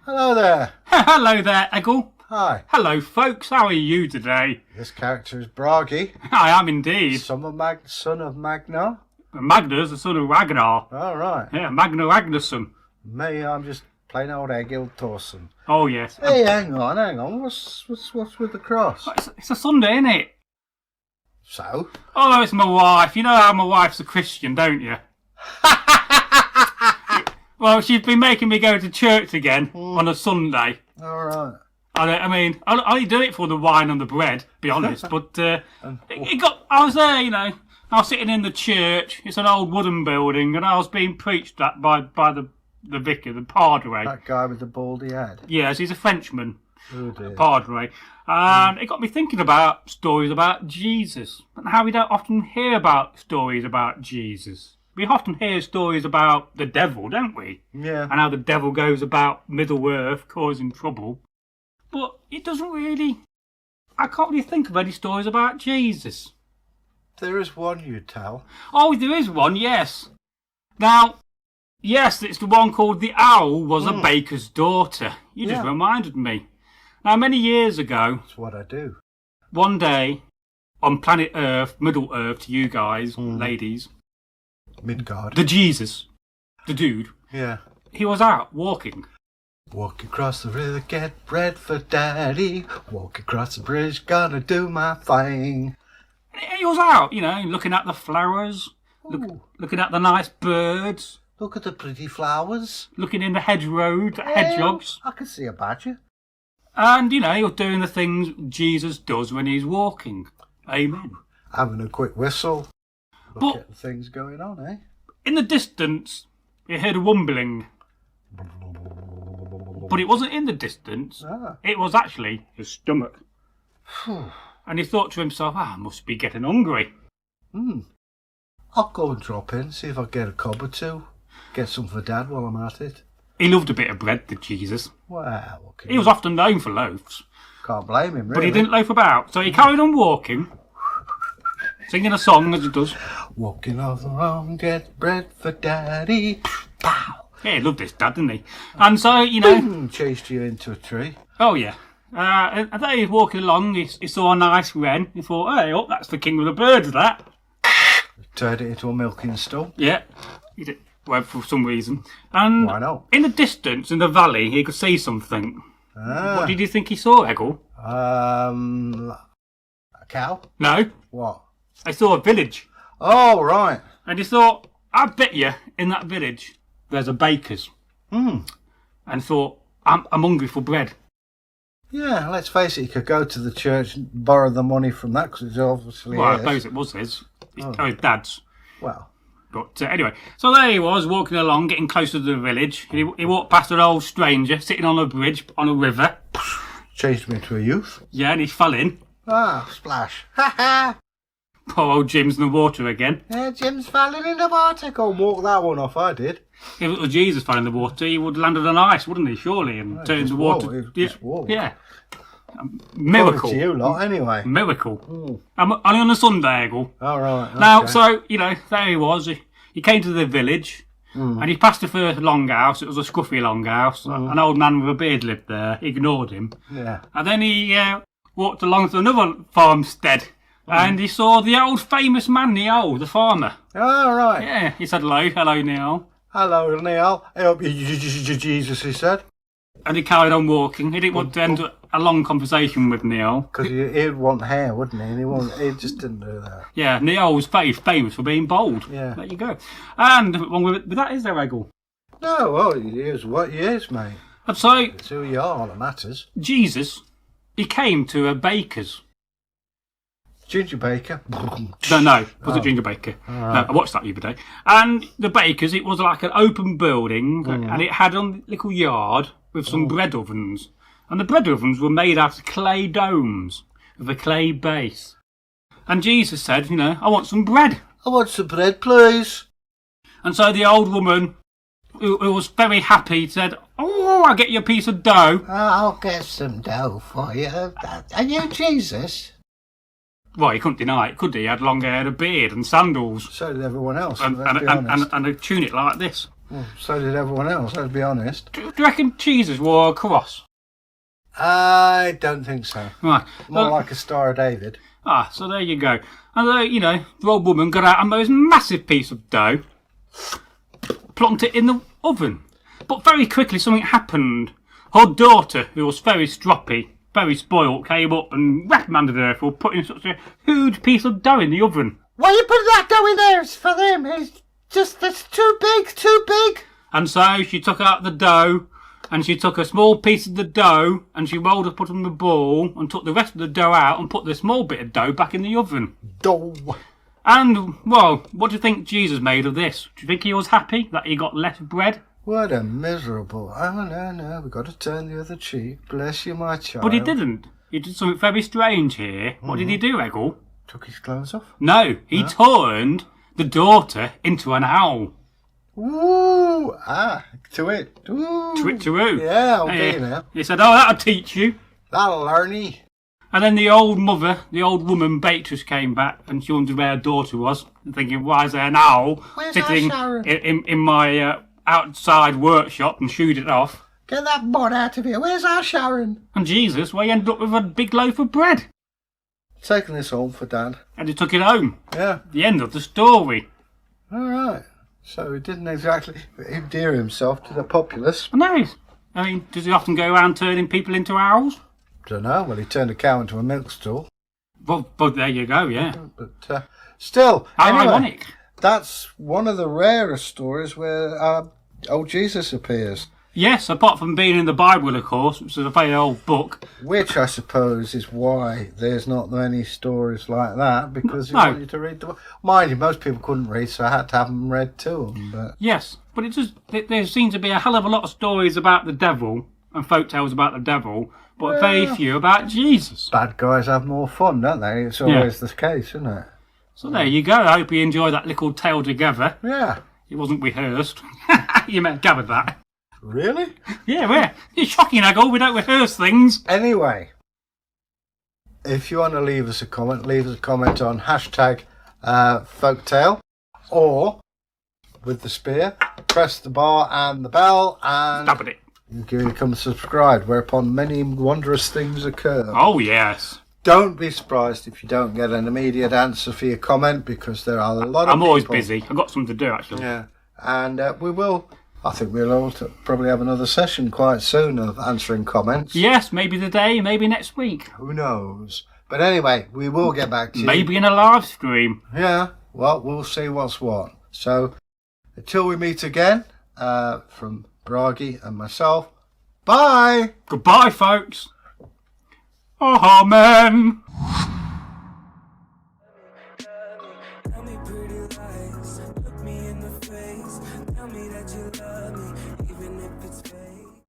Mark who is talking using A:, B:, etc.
A: Hello there.
B: Hello there, Egil.
A: Hi.
B: Hello, folks. How are you today?
A: This character is Bragi.
B: I am indeed.
A: Son of Magnar.
B: Magnus, the son of Ragnar.
A: All right.
B: Yeah, Magnarsson.
A: Me, I'm just plain old Egil Thorsson.
B: Oh, yes.
A: Hey, hang on. What's with the cross?
B: It's a Sunday, isn't it?
A: So?
B: Oh, it's my wife. You know how my wife's a Christian, don't you? Well, she's been making me go to church again on a Sunday.
A: All right.
B: I mean, I only do it for the wine and the bread, be honest. But I was there, you know. I was sitting in the church. It's an old wooden building, and I was being preached at by the vicar, the padre.
A: That guy with the baldy head.
B: Yes, he's a Frenchman.
A: Oh dear.
B: Padre. And it got me thinking about stories about Jesus and how we don't often hear about stories about Jesus. We often hear stories about the devil, don't we?
A: Yeah.
B: And how the devil goes about Middle Earth causing trouble. But it doesn't really... I can't really think of any stories about Jesus.
A: There is one you tell.
B: Oh, there is one, yes. Now, yes, it's the one called The Owl Was a Baker's Daughter. You just reminded me. Now, many years ago...
A: That's what I do.
B: One day, on planet Earth, Middle Earth to you guys, ladies...
A: Midgard.
B: The Jesus, the dude,
A: Yeah.
B: he was out walking.
A: Walk across the river, get bread for daddy. Walk across the bridge, gonna do my thing.
B: He was out, you know, looking at the flowers, looking at the nice birds,
A: Look at the pretty flowers.
B: looking in the hedgerow, the hedgehogs.
A: I can see a badger.
B: And, you know, he was doing the things Jesus does when he's walking. Amen.
A: Having a quick whistle. Look at the things going on, eh?
B: In the distance, he heard a rumbling. But it wasn't in the distance. It was actually his stomach. And he thought to himself, I must be getting hungry.
A: I'll go and drop in, see if I get a cob or two. Get some for Dad while I'm at it.
B: He loved a bit of bread, did Jesus.
A: Wow, what can
B: He was often known for loaves.
A: Can't blame him, really.
B: But he didn't loaf about. So he carried on walking, singing a song as he does.
A: Walking along, get bread for Daddy. Pow!
B: Yeah, he loved his dad, didn't he? And so, you know...
A: Chased you into a tree.
B: Oh, yeah. And then he was walking along, he saw a nice wren. He thought, hey, oh, that's the king of the birds, that.
A: Turned it into a milking stool.
B: Yeah. He did. Well, for some reason. And
A: why not?
B: In the distance, in the valley, he could see something. What did you think he saw, Egil?
A: A cow?
B: No.
A: What?
B: I saw a village.
A: Oh, right.
B: And he thought, I bet you, in that village, there's a baker's. And thought, I'm hungry for bread.
A: Yeah, let's face it, he could go to the church and borrow the money from that, because it's obviously
B: Well, I
A: his.
B: suppose it was his. His dad's.
A: Well.
B: But anyway, so there he was, walking along, getting closer to the village. He walked past an old stranger sitting on a bridge on a river.
A: Changed me into a youth.
B: Yeah, and he fell in.
A: Ah, splash. Ha ha!
B: Poor old Jim's in the water again.
A: Yeah, Jim's falling in the water. Go and walk that one off, I did.
B: If it was Jesus fell in the water, he would have landed on ice, wouldn't he, surely, and turned the water... Yeah. Miracle.
A: To you lot, anyway.
B: Miracle. Only on a Sunday, Egil.
A: All right. Okay.
B: Now, so, you know, there he was. He came to the village, and he passed the first longhouse. It was a scruffy longhouse. An old man with a beard lived there. He ignored him.
A: Yeah.
B: And then he walked along to another farmstead, and he saw the old famous man, Neil, the farmer.
A: All right.
B: Yeah, he said hello. Hello, Neil.
A: Hello, Neil. I hope you Jesus, he said.
B: And he carried on walking. He didn't want to end a long conversation with Neil.
A: Because he'd want hair, wouldn't he? And he just didn't do that.
B: Yeah, Neil was famous for being bold.
A: Yeah.
B: There you go. And nothing wrong with that, is there, Egil?
A: No, well, he is what he is, mate.
B: And so...
A: It's who you are that matters.
B: Jesus, he came to a baker's.
A: Ginger baker?
B: No, it was a ginger baker.
A: Right.
B: No, I watched that the other day. And the baker's, it was like an open building, and it had a little yard with some bread ovens. And the bread ovens were made out of clay domes with a clay base. And Jesus said, you know, I want some bread.
A: I want some bread, please.
B: And so the old woman, who was very happy, said, oh, I'll get you a piece of dough.
A: I'll get some dough for you. Are you Jesus?
B: Well, he couldn't deny it, could he? He had long hair, a beard and sandals.
A: So did everyone else.
B: And a tunic like this.
A: Well, so did everyone else, let's be honest.
B: Do you reckon Jesus wore a cross?
A: I don't think so.
B: Right.
A: More like a Star of David.
B: So there you go. And the old woman got out a most massive piece of dough, plonked it in the oven. But very quickly something happened. Her daughter, who was very stroppy, very spoilt, came up and reprimanded her for putting such a huge piece of dough in the oven.
A: Why you put that dough in there? It's for them. That's too big. And
B: so she took out the dough, and she took a small piece of the dough, and she rolled it, put it in the ball, and took the rest of the dough out and put the small bit of dough back in the oven.
A: Dough.
B: And, well, what do you think Jesus made of this? Do you think he was happy that he got less bread?
A: What a miserable... Oh, no, we've got to turn the other cheek. Bless you, my child.
B: But he didn't. He did something very strange here. What did he do, Egil?
A: Took his clothes off?
B: No, he turned the daughter into an owl.
A: Ooh, to it. Ooh.
B: Twitcheroo.
A: Yeah, I'll get you now.
B: He said, that'll teach you.
A: That'll learn you.
B: And then the old woman, Beatrice, came back and she wondered where her daughter was, thinking, why is there an owl sitting in my outside workshop, and shooed it off.
A: Get that bod out of here. Where's our Sharon?
B: And Jesus, well, he ended up with a big loaf of bread.
A: Taking this home for Dad.
B: And he took it home.
A: Yeah.
B: The end of the story.
A: All right. So he didn't exactly endear himself to the populace.
B: No. I mean, does he often go around turning people into owls?
A: Don't know. Well, he turned a cow into a milk stool.
B: But there you go, yeah.
A: But still,
B: how
A: anyway,
B: ironic.
A: That's one of the rarest stories where old Jesus appears.
B: Yes, apart from being in the Bible, of course, which is a very old book.
A: Which I suppose is why there's not many stories like that, because you want you to read the book. Mind you, most people couldn't read, so I had to have them read to them. But...
B: Yes, but there seems to be a hell of a lot of stories about the devil and folk tales about the devil, but very few about Jesus.
A: Bad guys have more fun, don't they? It's always the case, isn't it?
B: So there you go. I hope you enjoyed that little tale together.
A: Yeah.
B: It wasn't rehearsed. You may have gathered that.
A: Really?
B: Yeah, it's shocking, Egil. We don't rehearse things.
A: Anyway, if you want to leave us a comment on hashtag folktale, or with the spear, press the bar and the bell, and
B: stab at it.
A: You can become subscribed, whereupon many wondrous things occur.
B: Oh, yes.
A: Don't be surprised if you don't get an immediate answer for your comment, because there are a lot of
B: I'm always busy. I've got something to do, actually.
A: Yeah, and I think we'll also probably have another session quite soon of answering comments.
B: Yes, maybe today, maybe next week.
A: Who knows? But anyway, we will get back to you.
B: Maybe in a live stream.
A: Yeah, well, we'll see what's what. So, until we meet again, from Bragi and myself, bye!
B: Goodbye, folks. Amen.
C: Tell me pretty lies, look me in the face, tell me that you love me.